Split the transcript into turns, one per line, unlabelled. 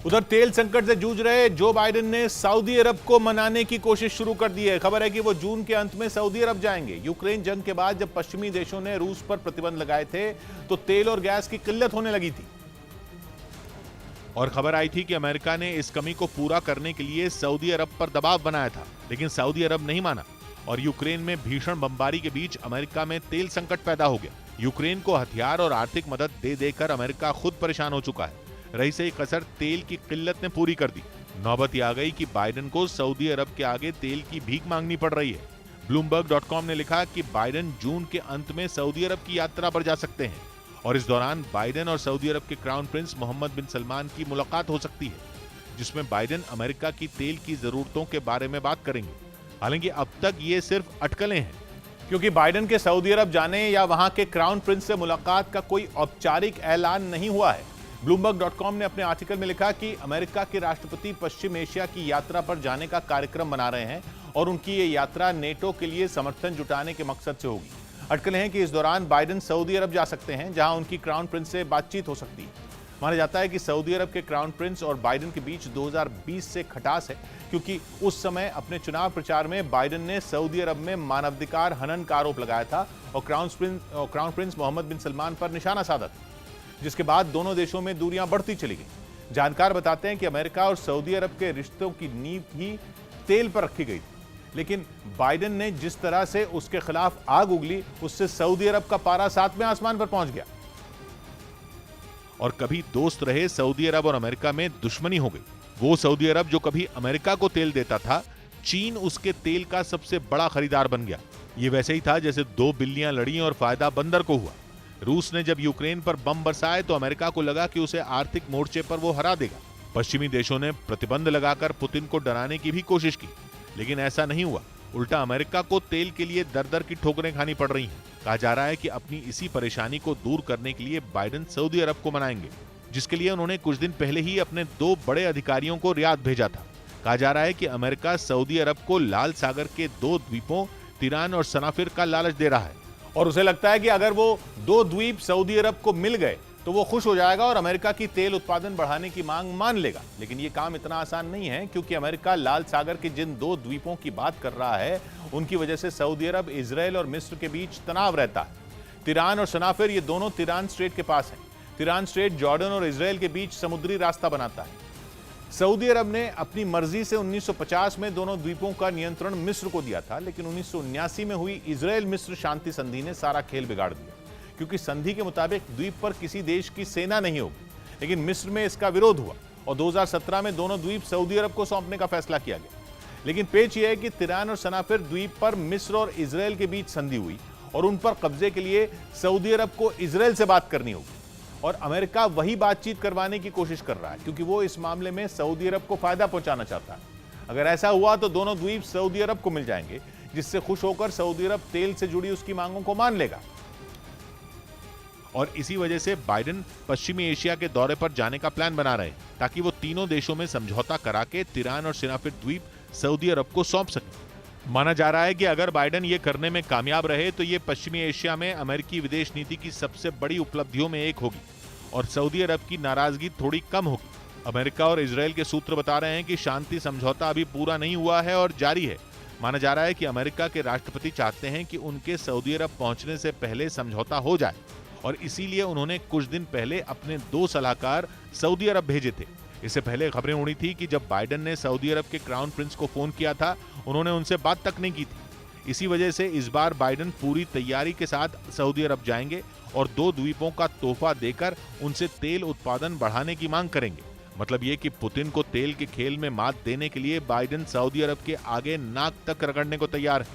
उधर तेल संकट से जूझ रहे जो बाइडेन ने सऊदी अरब को मनाने की कोशिश शुरू कर दी है। खबर है कि वो जून के अंत में सऊदी अरब जाएंगे। यूक्रेन जंग के बाद जब पश्चिमी देशों ने रूस पर प्रतिबंध लगाए थे तो तेल और गैस की किल्लत होने लगी थी और खबर आई थी कि अमेरिका ने इस कमी को पूरा करने के लिए सऊदी अरब पर दबाव बनाया था, लेकिन सऊदी अरब नहीं माना और यूक्रेन में भीषण बमबारी के बीच अमेरिका में तेल संकट पैदा हो गया। यूक्रेन को हथियार और आर्थिक मदद दे देकर अमेरिका खुद परेशान हो चुका है। रही सही कसर तेल की किल्लत ने पूरी कर दी। नौबत आ गई कि बाइडेन को सऊदी अरब के आगे तेल की भीख मांगनी पड़ रही है। Bloomberg.com ने लिखा कि बाइडेन जून के अंत में सऊदी अरब की यात्रा पर जा सकते हैं और इस दौरान बाइडेन और सऊदी अरब के क्राउन प्रिंस मोहम्मद बिन सलमान की मुलाकात हो सकती है, जिसमें बाइडेन अमेरिका की तेल की जरूरतों के बारे में बात करेंगे। हालांकि अब तक ये सिर्फ अटकलें हैं, क्योंकि बाइडेन के सऊदी अरब जाने या वहां के क्राउन प्रिंस से मुलाकात का कोई औपचारिक ऐलान नहीं हुआ है। Bloomberg.com ने अपने आर्टिकल में लिखा कि अमेरिका के राष्ट्रपति पश्चिम एशिया की यात्रा पर जाने का कार्यक्रम बना रहे हैं और उनकी ये यात्रा नेटो के लिए समर्थन जुटाने के मकसद से होगी। अटकलें हैं कि इस दौरान बाइडेन सऊदी अरब जा सकते हैं, जहां उनकी क्राउन प्रिंस से बातचीत हो सकती है। माना जाता है कि सऊदी अरब के क्राउन प्रिंस और बाइडेन के बीच 2020 से खटास है, क्योंकि उस समय अपने चुनाव प्रचार में बाइडेन ने सऊदी अरब में मानवाधिकार हनन का आरोप लगाया था और क्राउन प्रिंस मोहम्मद बिन सलमान पर निशाना साधा था, जिसके बाद दोनों देशों में दूरियां बढ़ती चली गई। जानकार बताते हैं कि अमेरिका और सऊदी अरब के रिश्तों की नींव ही तेल पर रखी गई थी, लेकिन बाइडेन ने जिस तरह से उसके खिलाफ आग उगली, उससे सऊदी अरब का पारा 7वें आसमान पर पहुंच गया और कभी दोस्त रहे सऊदी अरब और अमेरिका में दुश्मनी हो गई। वो सऊदी अरब जो कभी अमेरिका को तेल देता था, चीन उसके तेल का सबसे बड़ा खरीदार बन गया। ये वैसे ही था जैसे दो बिल्लियां लड़ी और फायदा बंदर को हुआ। रूस ने जब यूक्रेन पर बम बरसाए तो अमेरिका को लगा कि उसे आर्थिक मोर्चे पर वो हरा देगा। पश्चिमी देशों ने प्रतिबंध लगाकर पुतिन को डराने की भी कोशिश की, लेकिन ऐसा नहीं हुआ। उल्टा अमेरिका को तेल के लिए दर दर की ठोकरें खानी पड़ रही हैं। कहा जा रहा है कि अपनी इसी परेशानी को दूर करने के लिए बाइडेन सऊदी अरब को मनाएंगे, जिसके लिए उन्होंने कुछ दिन पहले ही अपने 2 बड़े अधिकारियों को रियाद भेजा था। कहा जा रहा है कि अमेरिका सऊदी अरब को लाल सागर के 2 द्वीपों तिरान और सनाफिर का लालच दे रहा है और उसे लगता है कि अगर वो 2 द्वीप सऊदी अरब को मिल गए तो वो खुश हो जाएगा और अमेरिका की तेल उत्पादन बढ़ाने की मांग मान लेगा। लेकिन ये काम इतना आसान नहीं है, क्योंकि अमेरिका लाल सागर के जिन 2 द्वीपों की बात कर रहा है, उनकी वजह से सऊदी अरब, इजराइल और मिस्र के बीच तनाव रहता है। तिरान और सनाफिर ये दोनों तिरान स्ट्रेट के पास हैं। तिरान स्ट्रेट जॉर्डन और इजराइल के बीच समुद्री रास्ता बनाता है। सऊदी अरब ने अपनी मर्जी से 1950 में दोनों द्वीपों का नियंत्रण मिस्र को दिया था, लेकिन 1979 में हुई इजराइल मिस्र शांति संधि ने सारा खेल बिगाड़ दिया, क्योंकि संधि के मुताबिक द्वीप पर किसी देश की सेना नहीं होगी। लेकिन मिस्र में इसका विरोध हुआ और 2017 में दोनों द्वीप सऊदी अरब को सौंपने का फैसला किया गया। लेकिन पेच यह है कि तिरान और सनाफिर द्वीप पर मिस्र और इजराइल के बीच संधि हुई और उन पर कब्जे के लिए सऊदी अरब को इजराइल से बात करनी होगी और अमेरिका वही बातचीत करवाने की कोशिश कर रहा है, क्योंकि वो इस मामले में सऊदी अरब को फायदा पहुंचाना चाहता है। अगर ऐसा हुआ तो दोनों द्वीप सऊदी अरब को मिल जाएंगे, जिससे खुश होकर सऊदी अरब तेल से जुड़ी उसकी मांगों को मान लेगा और इसी वजह से बाइडेन पश्चिमी एशिया के दौरे पर जाने का प्लान बना रहे हैं, ताकि वो तीनों देशों में समझौता करा के तिरान और सनाफिर द्वीप सऊदी अरब को सौंप सके। माना जा रहा है कि अगर बाइडेन ये करने में कामयाब रहे तो ये पश्चिमी एशिया में अमेरिकी विदेश नीति की सबसे बड़ी उपलब्धियों में एक होगी और सऊदी अरब की नाराजगी थोड़ी कम होगी। अमेरिका और इजराइल के सूत्र बता रहे हैं कि शांति समझौता अभी पूरा नहीं हुआ है और जारी है। माना जा रहा है कि अमेरिका के राष्ट्रपति चाहते हैं कि उनके सऊदी अरब पहुंचने से पहले समझौता हो जाए और इसीलिए उन्होंने कुछ दिन पहले अपने 2 सलाहकार सऊदी अरब भेजे थे। इससे पहले खबरें उड़ी थी कि जब बाइडेन ने सऊदी अरब के क्राउन प्रिंस को फोन किया था, उन्होंने उनसे बात तक नहीं की थी। इसी वजह से इस बार बाइडेन पूरी तैयारी के साथ सऊदी अरब जाएंगे और 2 द्वीपों का तोहफा देकर उनसे तेल उत्पादन बढ़ाने की मांग करेंगे। मतलब ये कि पुतिन को तेल के खेल में मात देने के लिए बाइडेन सऊदी अरब के आगे नाक तक रगड़ने को तैयार है।